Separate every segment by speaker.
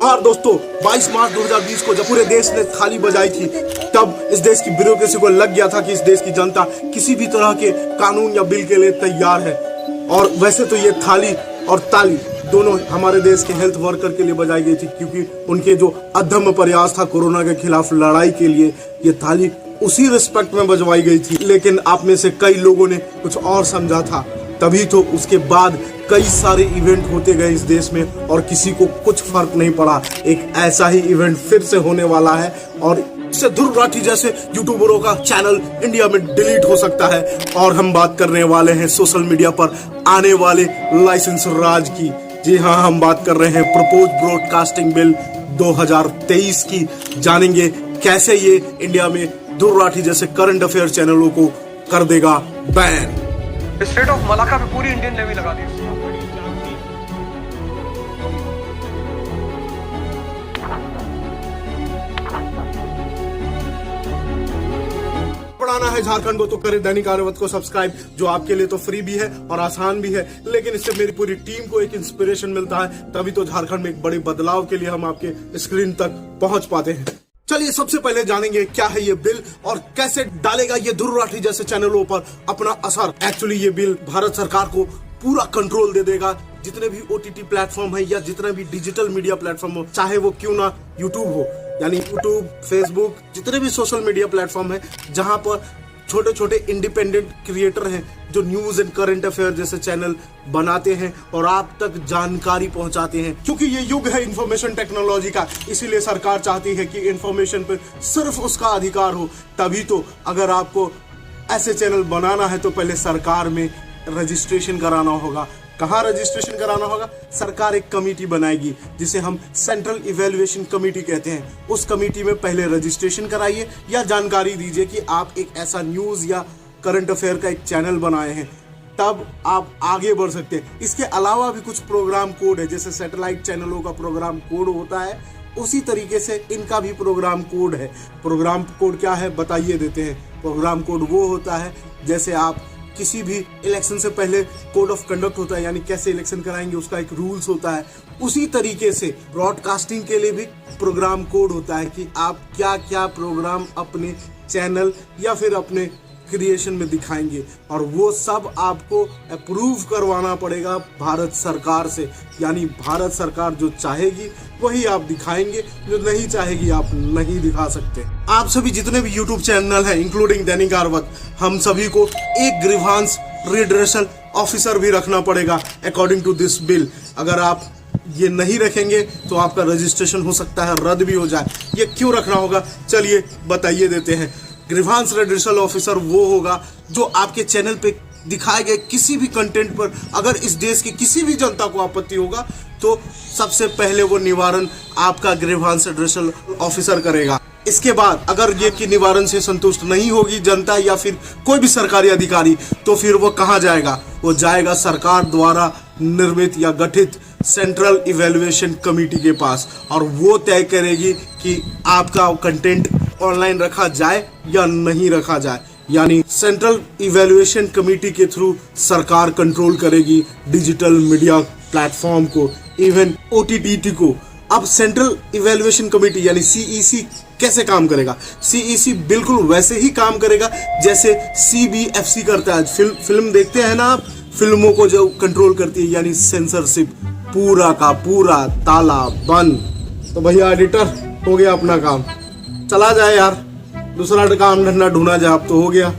Speaker 1: नमस्कार दोस्तों, 22 मार्च 2020 को जब पूरे देश ने थाली बजाई थी, तब इस देश की ब्यूरोक्रेसी को लग गया था कि इस देश की जनता किसी भी तरह के कानून या बिल के लिए तैयार है। और वैसे तो ये थाली और ताली दोनों हमारे देश के हेल्थ वर्कर के लिए बजाई गई थी, क्योंकि उनके जो अदम्य प्रयास था कोरोना के खिलाफ लड़ाई के लिए, ये थाली उसी रिस्पेक्ट में बजवाई गई थी। लेकिन आप में से कई लोगों ने कुछ और समझा था, तभी तो उसके बाद कई सारे इवेंट होते गए इस देश में और किसी को कुछ फर्क नहीं पड़ा। एक ऐसा ही इवेंट फिर से होने वाला है और इससे ध्रुव राठी जैसे यूट्यूबरों का चैनल इंडिया में डिलीट हो सकता है। और हम बात करने वाले हैं सोशल मीडिया पर आने वाले लाइसेंस राज की। जी हाँ, हम बात कर रहे हैं प्रपोज ब्रॉडकास्टिंग बिल 2023 की। जानेंगे कैसे ये इंडिया में ध्रुव राठी जैसे करंट अफेयर चैनलों को कर देगा बैन।
Speaker 2: स्टेट ऑफ मलाका पे पूरी इंडियन नेवी लगा दी।
Speaker 1: पढ़ाना है झारखंड को तो करे दैनिक आर्यावत को सब्सक्राइब, जो आपके लिए तो फ्री भी है और आसान भी है, लेकिन इससे मेरी पूरी टीम को एक इंस्पिरेशन मिलता है। तभी तो झारखंड में एक बड़े बदलाव के लिए हम आपके स्क्रीन तक पहुंच पाते हैं। चलिए सबसे पहले जानेंगे क्या है ये बिल और कैसे डालेगा ये ध्रुव राठी जैसे चैनलों पर अपना असर। एक्चुअली ये बिल भारत सरकार को पूरा कंट्रोल दे देगा। जितने भी OTT प्लेटफॉर्म है या जितने भी डिजिटल मीडिया प्लेटफॉर्म हो, चाहे वो क्यों ना यूट्यूब हो, यानी यूट्यूब, फेसबुक, जितने भी सोशल मीडिया प्लेटफॉर्म है जहां पर छोटे छोटे इंडिपेंडेंट क्रिएटर हैं जो न्यूज एंड करंट अफेयर जैसे चैनल बनाते हैं और आप तक जानकारी पहुंचाते हैं। क्योंकि ये युग है इंफॉर्मेशन टेक्नोलॉजी का, इसीलिए सरकार चाहती है कि इंफॉर्मेशन पर सिर्फ उसका अधिकार हो। तभी तो अगर आपको ऐसे चैनल बनाना है तो पहले सरकार में रजिस्ट्रेशन कराना होगा। कहाँ रजिस्ट्रेशन कराना होगा? सरकार एक कमेटी बनाएगी जिसे हम सेंट्रल इवैल्यूएशन कमेटी कहते हैं। उस कमेटी में पहले रजिस्ट्रेशन कराइए या जानकारी दीजिए कि आप एक ऐसा न्यूज या करंट अफेयर का एक चैनल बनाए हैं, तब आप आगे बढ़ सकते हैं। इसके अलावा भी कुछ प्रोग्राम कोड है, जैसे सैटेलाइट चैनलों का प्रोग्राम कोड होता है, उसी तरीके से इनका भी प्रोग्राम कोड है। प्रोग्राम कोड क्या है बताइए देते हैं। प्रोग्राम कोड वो होता है जैसे आप किसी भी इलेक्शन से पहले कोड ऑफ कंडक्ट होता है, यानी कैसे इलेक्शन कराएंगे उसका एक रूल्स होता है। उसी तरीके से ब्रॉडकास्टिंग के लिए भी प्रोग्राम कोड होता है कि आप क्या क्या प्रोग्राम अपने चैनल या फिर अपने क्रिएशन में दिखाएंगे, और वो सब आपको अप्रूव करवाना पड़ेगा भारत सरकार से। यानी भारत सरकार जो चाहेगी वही आप दिखाएंगे, जो नहीं चाहेगी आप नहीं दिखा सकते। आप सभी जितने भी यूट्यूब चैनल हैं इंक्लूडिंग दैनिक आर्यावत, हम सभी को एक ग्रीवांस रिड्रेसल ऑफिसर भी रखना पड़ेगा अकॉर्डिंग टू दिस बिल। अगर आप ये नहीं रखेंगे तो आपका रजिस्ट्रेशन हो सकता है रद्द भी हो जाए। ये क्यों रखना होगा, चलिए बताइए देते हैं। ग्रीवांस रिड्रेसल ऑफिसर वो होगा जो आपके चैनल पे दिखाए गए किसी भी कंटेंट पर अगर इस देश की किसी भी जनता को आपत्ति होगा तो सबसे पहले वो निवारण आपका ग्रीवांस रिड्रेसल ऑफिसर करेगा। इसके बाद अगर ये कि निवारण से संतुष्ट नहीं होगी जनता या फिर कोई भी सरकारी अधिकारी, तो फिर वो कहाँ जाएगा? वो जाएगा सरकार द्वारा निर्मित या गठित सेंट्रल इवैल्यूएशन कमेटी के पास, और वो तय करेगी कि आपका कंटेंट ऑनलाइन रखा जाए या नहीं रखा जाए। यानी सेंट्रल इवैल्यूएशन कमेटी के थ्रू सरकार कंट्रोल करेगी डिजिटल मीडिया प्लेटफॉर्म को, इवन OTT को। अब सेंट्रल इवैल्यूएशन कमेटी यानी CEC कैसे काम करेगा? CEC बिल्कुल वैसे ही काम करेगा जैसे CBFC करता है। फिल्म देखते हैं ना आप, फिल्मों को जो कंट्रोल करती है, यानी सेंसरशिप पूरा का पूरा ताला बंद। तो भैया एडिटर, हो गया अपना काम, चला जाए यार, दूसरा काम धंधा ढूंढा जाए। अब तो हो गया,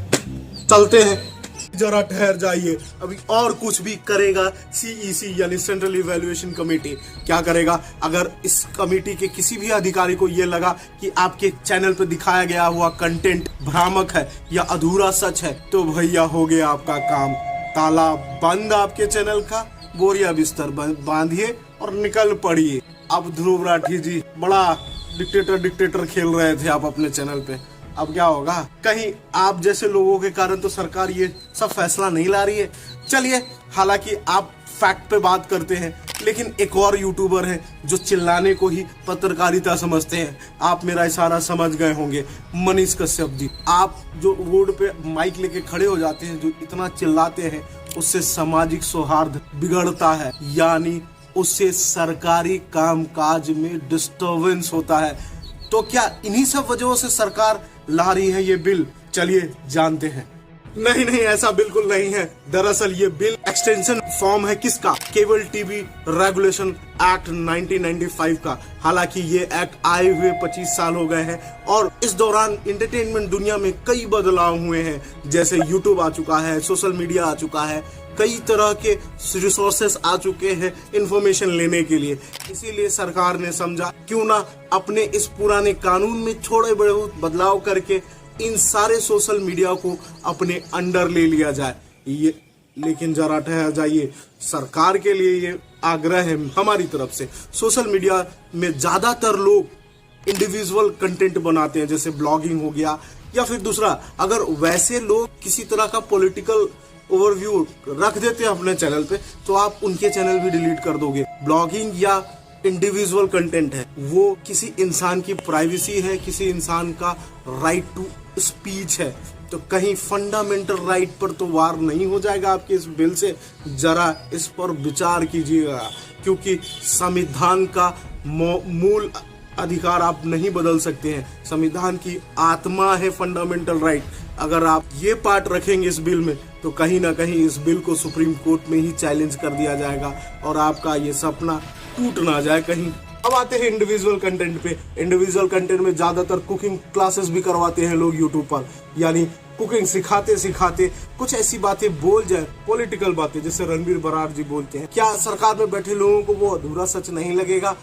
Speaker 1: चलते हैं। जरा ठहर जाइए, अभी और कुछ भी करेगा CEC यानी सेंट्रल इवैल्यूएशन कमेटी। क्या करेगा? अगर इस कमेटी के किसी भी अधिकारी को ये लगा कि आपके चैनल पर दिखाया गया हुआ कंटेंट भ्रामक है या अधूरा सच है, तो भैया हो गया आपका काम, ताला बंद आपके चैनल का, बोरिया बिस्तर बांधिए और निकल पड़िए। अब ध्रुव राठी जी बड़ा डिक्टेटर खेल रहे थे आप अपने चैनल पे, अब क्या होगा? कहीं आप जैसे लोगों के कारण तो सरकार ये सब फैसला नहीं ला रही है। चलिए, हालांकि आप फैक्ट पे बात करते हैं, लेकिन एक और यूट्यूबर है जो चिल्लाने को ही पत्रकारिता समझते हैं। आप मेरा इशारा समझ गए होंगे, मनीष कश्यप जी। आप जो रोड पे माइक लेके खड़े हो जाते हैं, जो इतना चिल्लाते हैं, उससे सामाजिक सौहार्द बिगड़ता है। यानी उससे सरकारी कामकाज में डिस्टरबेंस होता है। तो क्या इन्हीं सब वजहों से सरकार ला रही है ये बिल? चलिए जानते हैं। नहीं नहीं, ऐसा बिल्कुल नहीं है। दरअसल ये बिल एक्सटेंशन फॉर्म है किसका? केबल टीवी रेगुलेशन एक्ट 1995 का। हालांकि ये एक्ट आए हुए 25 साल हो गए हैं और इस दौरान एंटरटेनमेंट दुनिया में कई बदलाव हुए हैं। जैसे यूट्यूब आ चुका है, सोशल मीडिया आ चुका है, कई तरह के रिसोर्सेस आ चुके हैं इंफॉर्मेशन लेने के लिए। इसीलिए सरकार ने समझा क्यों ना अपने इस पुराने कानून में थोड़े बड़े बदलाव करके इन सारे सोशल मीडिया को अपने अंडर ले लिया जाए। ये लेकिन जरा ठहर जाइए, सरकार के लिए ये आग्रह है हमारी तरफ से। सोशल मीडिया में ज्यादातर लोग इंडिविजुअल कंटेंट बनाते हैं, जैसे ब्लॉगिंग हो गया या फिर दूसरा, अगर वैसे लोग किसी तरह का पॉलिटिकल ओवरव्यू रख देते हैं अपने चैनल पे तो आप उनके चैनल भी डिलीट कर दोगे। ब्लॉगिंग या इंडिविजुअल कंटेंट है, वो किसी इंसान की प्राइवेसी है, किसी इंसान का राइट टू स्पीच है। तो कहीं फंडामेंटल राइट पर तो वार नहीं हो जाएगा आपके इस बिल से? जरा इस पर विचार कीजिएगा, क्योंकि संविधान का मूल अधिकार आप नहीं बदल सकते हैं। संविधान की आत्मा है फंडामेंटल राइट। अगर आप ये पार्ट रखेंगे इस बिल में तो कहीं ना कहीं इस बिल को सुप्रीम कोर्ट में ही चैलेंज कर दिया जाएगा और आपका ये सपना टूट ना जाए कहीं। अब आते हैं इंडिविजुअल कंटेंट पे। इंडिविजुअल कंटेंट में ज्यादातर कुकिंग क्लासेस भी करवाते हैं लोग यूट्यूब पर, यानी कुकिंग सिखाते सिखाते कुछ ऐसी बातें बोल जाए, पॉलिटिकल बातें, जैसे रणबीर बरार जी बोलते हैं। क्या सरकार में बैठे लोगों को वो अधूरा सच नहीं लगेगा?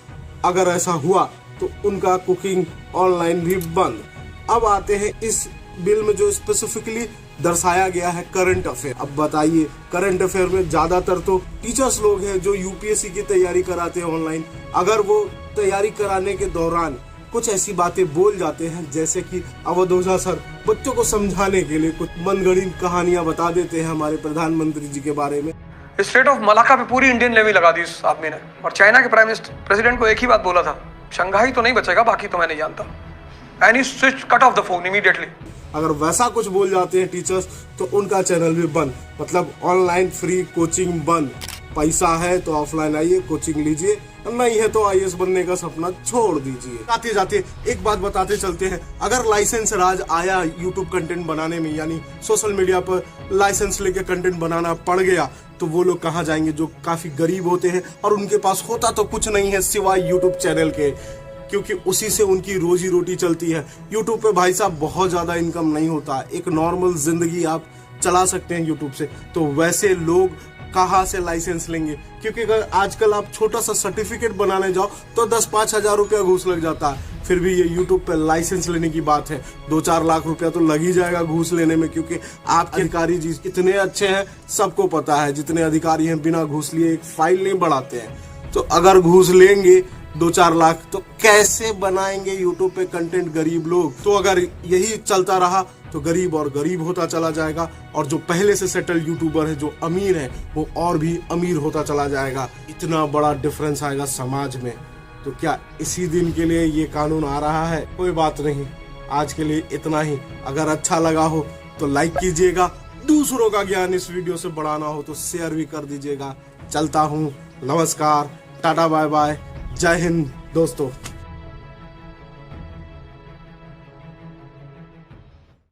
Speaker 1: अगर ऐसा हुआ तो उनका कुकिंग ऑनलाइन भी बंद। अब आते हैं इस बिल में जो स्पेसिफिकली दर्शाया गया है करंट अफेयर। अब बताइए, करंट अफेयर में ज्यादातर तो टीचर्स लोग हैं जो यूपीएससी की तैयारी कराते हैं ऑनलाइन। अगर वो तैयारी कराने के दौरान कुछ ऐसी बातें बोल जाते हैं जैसे कि अवध ओझा सर बच्चों को समझाने के लिए कुछ मनगढ़ंत कहानियां बता देते हैं हमारे प्रधानमंत्री जी के बारे में।
Speaker 2: स्ट्रेट ऑफ मलाका पे पूरी इंडियन नेवी लगा दी इस आदमी ने। और चाइना के प्राइम मिनिस्टर प्रेसिडेंट को एक ही बात बोला था, शंघाई तो नहीं बचेगा, बाकी तो मैं नहीं जानता। And he switch cut off the phone immediately.
Speaker 1: अगर वैसा कुछ बोल जाते हैं टीचर्स तो उनका चैनल भी बंद। मतलब ऑनलाइन फ्री कोचिंग बंद। पैसा है तो ऑफलाइन आइए, कोचिंग लीजिए, नहीं है तो आईएएस बनने का सपना छोड़ दीजिए। जाते जाते एक बात बताते चलते हैं, अगर लाइसेंस राज आया यूट्यूब कंटेंट बनाने में, यानी सोशल मीडिया पर लाइसेंस लेके कंटेंट बनाना पड़ गया, तो वो लोग कहाँ जाएंगे जो काफी गरीब होते हैं और उनके पास होता तो कुछ नहीं है सिवाय यूट्यूब चैनल के, क्योंकि उसी से उनकी रोजी रोटी चलती है। यूट्यूब पे भाई साहब बहुत ज्यादा इनकम नहीं होता, एक नॉर्मल जिंदगी आप चला सकते हैं यूट्यूब से। तो वैसे लोग कहाँ से लाइसेंस लेंगे? क्योंकि अगर आजकल आप छोटा सा सर्टिफिकेट बनाने जाओ तो 10-5 हजार रुपया घूस लग जाता है। फिर भी ये यूट्यूब पे लाइसेंस लेने की बात है, 2-4 लाख रुपया तो लग ही जाएगा घूस लेने में, क्योंकि आपके अधिकारी जी इतने अच्छे हैं, सबको पता है। जितने अधिकारी हैं बिना घूस लिए एक फाइल नहीं बढ़ाते हैं। तो अगर घूस लेंगे 2-4 लाख तो कैसे बनाएंगे यूट्यूब पे कंटेंट गरीब लोग? तो अगर यही चलता रहा तो गरीब और गरीब होता चला जाएगा और जो पहले से सेटल यूट्यूबर है, जो अमीर है, वो और भी अमीर होता चला जाएगा। इतना बड़ा डिफरेंस आएगा समाज में। तो क्या इसी दिन के लिए ये कानून आ रहा है? कोई बात नहीं, आज के लिए इतना ही। अगर अच्छा लगा हो तो लाइक कीजिएगा, दूसरों का ज्ञान इस वीडियो से बढ़ाना हो तो शेयर भी कर दीजिएगा। चलता हूँ, नमस्कार, टाटा बाय बाय, जय हिंद दोस्तों।